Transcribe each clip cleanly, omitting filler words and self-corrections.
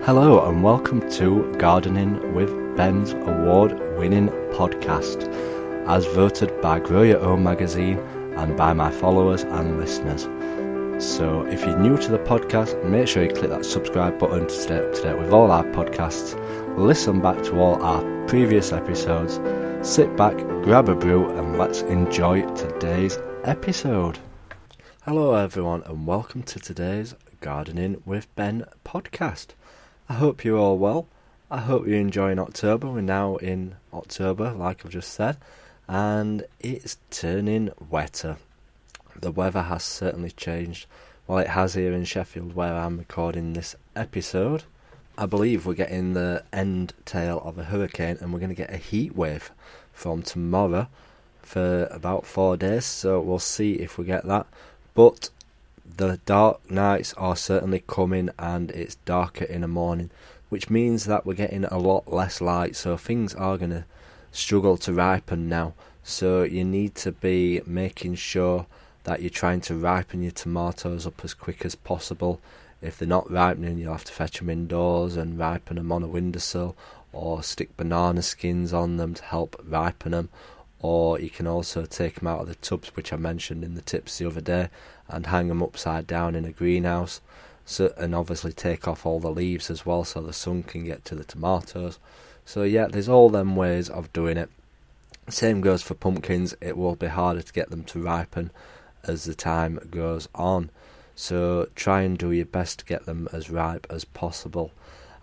Hello and welcome to Gardening with Ben's award-winning podcast, as voted by Grow Your Own magazine and by my followers and listeners. So if you're new to the podcast, make sure you click that subscribe button to stay up to date with all our podcasts, listen back to all our previous episodes, sit back, grab a brew and let's enjoy today's episode. Hello everyone and welcome to today's Gardening with Ben podcast. I hope you're all well. I hope you're enjoying October. We're now in October, like I've just said, and it's turning wetter. The weather has certainly changed. Well, it has here in Sheffield where I'm recording this episode. I believe we're getting the end tail of a hurricane and we're going to get a heat wave from tomorrow for about 4 days, so we'll see if we get that. But the dark nights are certainly coming and it's darker in the morning, which means that we're getting a lot less light, so things are going to struggle to ripen now. So you need to be making sure that you're trying to ripen your tomatoes up as quick as possible. If they're not ripening, you'll have to fetch them indoors and ripen them on a windowsill, or stick banana skins on them to help ripen them. Or you can also take them out of the tubs, which I mentioned in the tips the other day, and hang them upside down in a greenhouse. So, and obviously take off all the leaves as well so the sun can get to the tomatoes. So yeah, there's all them ways of doing it. Same goes for pumpkins. It will be harder to get them to ripen as the time goes on. So try and do your best to get them as ripe as possible.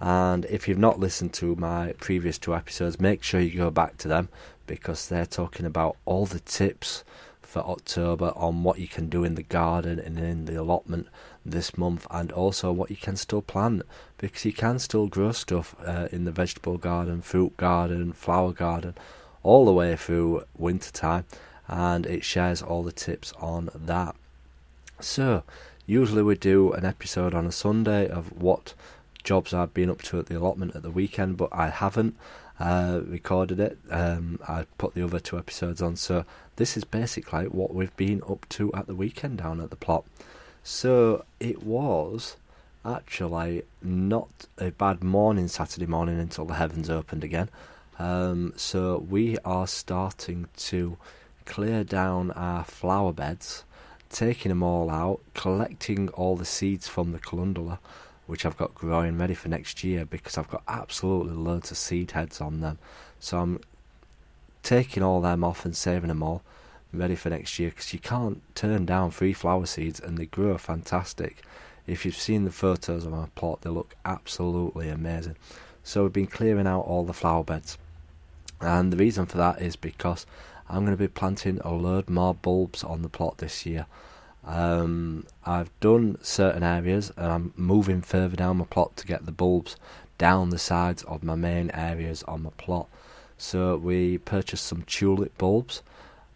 And if you've not listened to my previous 2 episodes, make sure you go back to them, because they're talking about all the tips for October on what you can do in the garden and in the allotment this month, and also what you can still plant, because you can still grow stuff in the vegetable garden, fruit garden, flower garden, all the way through winter time, and it shares all the tips on that. So usually we do an episode on a Sunday of what jobs I've been up to at the allotment at the weekend, but I haven't recorded it. I put the other 2 episodes on, so this is basically what we've been up to at the weekend down at the plot. So it was actually not a bad morning Saturday morning until the heavens opened again. So we are starting to clear down our flower beds, taking them all out, collecting all the seeds from the calendula, which I've got growing ready for next year, because I've got absolutely loads of seed heads on them. So I'm taking all them off and saving them all ready for next year, because you can't turn down free flower seeds and they grow fantastic. If you've seen the photos of my plot, they look absolutely amazing. So we've been clearing out all the flower beds, and the reason for that is because I'm going to be planting a load more bulbs on the plot this year. I've done certain areas and I'm moving further down my plot to get the bulbs down the sides of my main areas on my plot. So we purchased some tulip bulbs,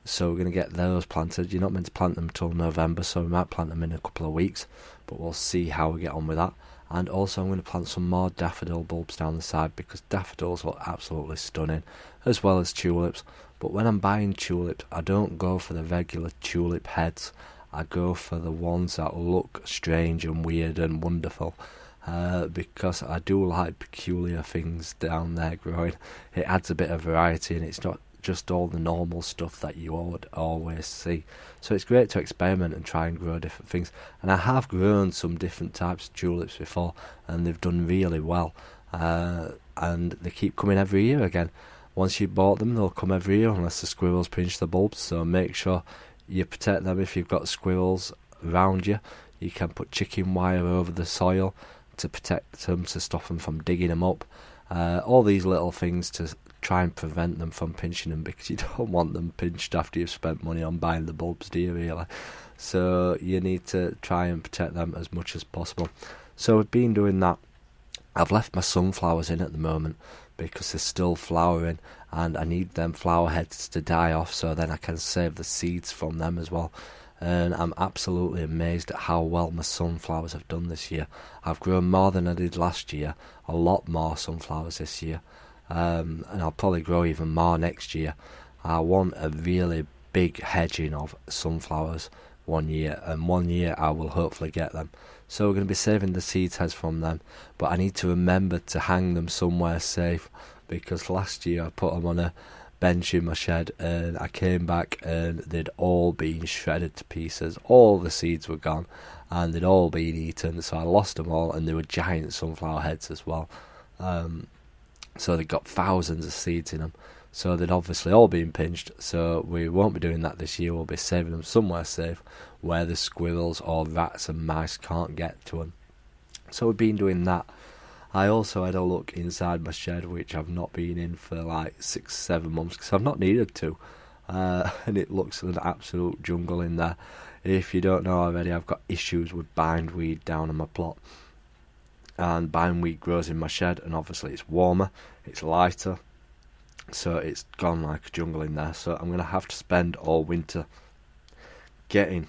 so we're going to get those planted. You're not meant to plant them till November, so we might plant them in a couple of weeks, but we'll see how we get on with that. And also I'm going to plant some more daffodil bulbs down the side, because daffodils look absolutely stunning, as well as tulips. But when I'm buying tulips, I don't go for the regular tulip heads. I go for the ones that look strange and weird and wonderful, because I do like peculiar things down there growing. It adds a bit of variety, and it's not just all the normal stuff that you would always see. So it's great to experiment and try and grow different things. And I have grown some different types of tulips before, and they've done really well. And they keep coming every year again. Once you bought them, they'll come every year unless the squirrels pinch the bulbs. So make sure you protect them. If you've got squirrels around you, you can put chicken wire over the soil to protect them, to stop them from digging them up. All these little things to try and prevent them from pinching them, because you don't want them pinched after you've spent money on buying the bulbs, do you really? So you need to try and protect them as much as possible. So we've been doing that. I've left my sunflowers in at the moment because they're still flowering, and I need them flower heads to die off so then I can save the seeds from them as well. And I'm absolutely amazed at how well my sunflowers have done this year. I've grown more than I did last year, a lot more sunflowers this year, and I'll probably grow even more next year. I want a really big hedging of sunflowers 1 year, and 1 year I will hopefully get them. So we're going to be saving the seed heads from them, but I need to remember to hang them somewhere safe, because last year I put them on a bench in my shed and I came back and they'd all been shredded to pieces. All the seeds were gone and they'd all been eaten, so I lost them all, and they were giant sunflower heads as well. So they got thousands of seeds in them, so they'd obviously all been pinched. So we won't be doing that this year. We'll be saving them somewhere safe where the squirrels or rats and mice can't get to them. So we've been doing that. I also had a look inside my shed, which I've not been in for like 6-7 months because I've not needed to, and it looks an absolute jungle in there. If you don't know already, I've got issues with bindweed down on my plot, and bindweed grows in my shed, and obviously it's warmer, it's lighter, so it's gone like a jungle in there. So I'm going to have to spend all winter getting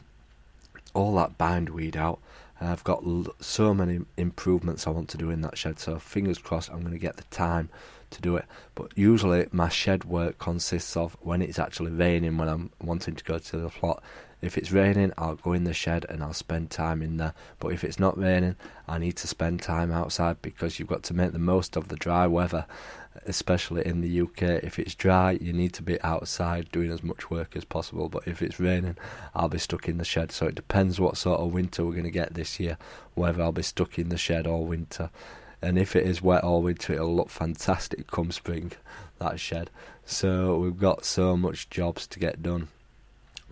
all that bindweed out. I've got so many improvements I want to do in that shed, so fingers crossed I'm going to get the time to do it. But usually my shed work consists of when it's actually raining, when I'm wanting to go to the plot. If it's raining, I'll go in the shed and I'll spend time in there. But if it's not raining, I need to spend time outside, because you've got to make the most of the dry weather, especially in the UK. If it's dry, you need to be outside doing as much work as possible. But if it's raining, I'll be stuck in the shed. So it depends what sort of winter we're going to get this year, whether I'll be stuck in the shed all winter. And if it is wet all winter, it'll look fantastic come spring, that shed. So we've got so much jobs to get done.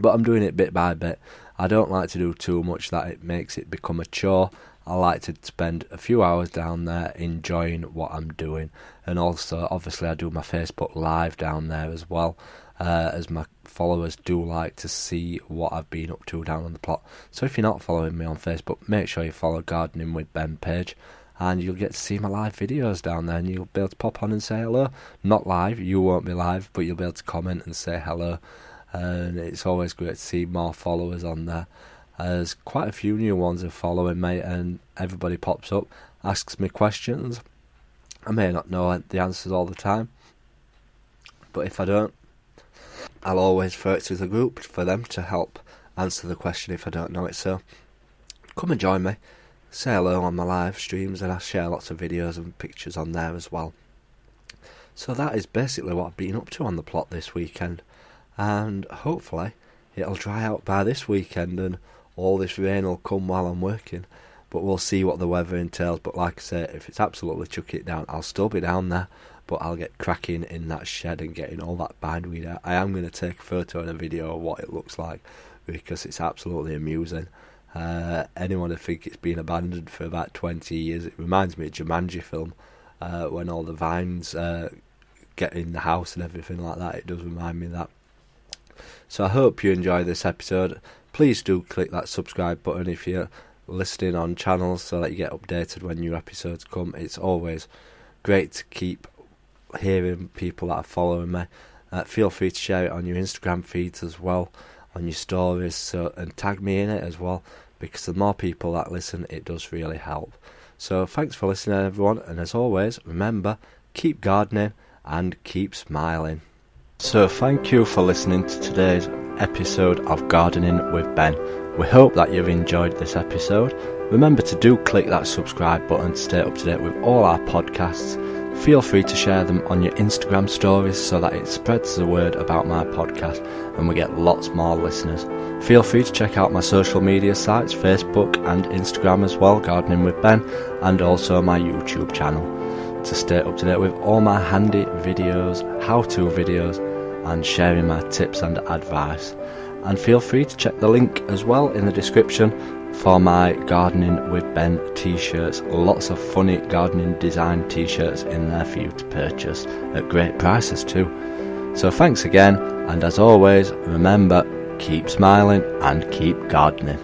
But I'm doing it bit by bit. I don't like to do too much that it makes it become a chore. I like to spend a few hours down there enjoying what I'm doing. And also, obviously, I do my Facebook Live down there as well, as my followers do like to see what I've been up to down on the plot. So if you're not following me on Facebook, make sure you follow Gardening with Ben page, and you'll get to see my live videos down there, and you'll be able to pop on and say hello. Not live, you won't be live, but you'll be able to comment and say hello. And it's always great to see more followers on there. There's quite a few new ones are following me, and everybody pops up, asks me questions. I may not know the answers all the time, but if I don't, I'll always throw it to the group for them to help answer the question if I don't know it. So come and join me, say hello on my live streams, and I share lots of videos and pictures on there as well. So that is basically what I've been up to on the plot this weekend. And hopefully it'll dry out by this weekend and all this rain will come while I'm working. But we'll see what the weather entails. But like I say, if it's absolutely chuck it down, I'll still be down there. But I'll get cracking in that shed and getting all that bindweed out. I am going to take a photo and a video of what it looks like, because it's absolutely amusing. Anyone who think it's been abandoned for about 20 years, it reminds me of Jumanji film, when all the vines get in the house and everything like that. It does remind me of that. So I hope you enjoy this episode. Please do click that subscribe button if you're listening on channels, so that you get updated when new episodes come. It's always great to keep hearing people that are following me. Feel free to share it on your Instagram feeds as well, on your stories, and tag me in it as well, because the more people that listen, it does really help. So thanks for listening, everyone, and as always, remember, keep gardening and keep smiling. So thank you for listening to today's episode of Gardening with Ben. We hope that you've enjoyed this episode. Remember to do click that subscribe button to stay up to date with all our podcasts. Feel free to share them on your Instagram stories so that it spreads the word about my podcast and we get lots more listeners. Feel free to check out my social media sites, Facebook and Instagram as well, Gardening with Ben, and also my YouTube channel, to stay up to date with all my handy videos, how-to videos, and sharing my tips and advice. And feel free to check the link as well in the description for my Gardening with Ben t-shirts. Lots of funny gardening design t-shirts in there for you to purchase at great prices too. So thanks again, and as always, remember, keep smiling and keep gardening.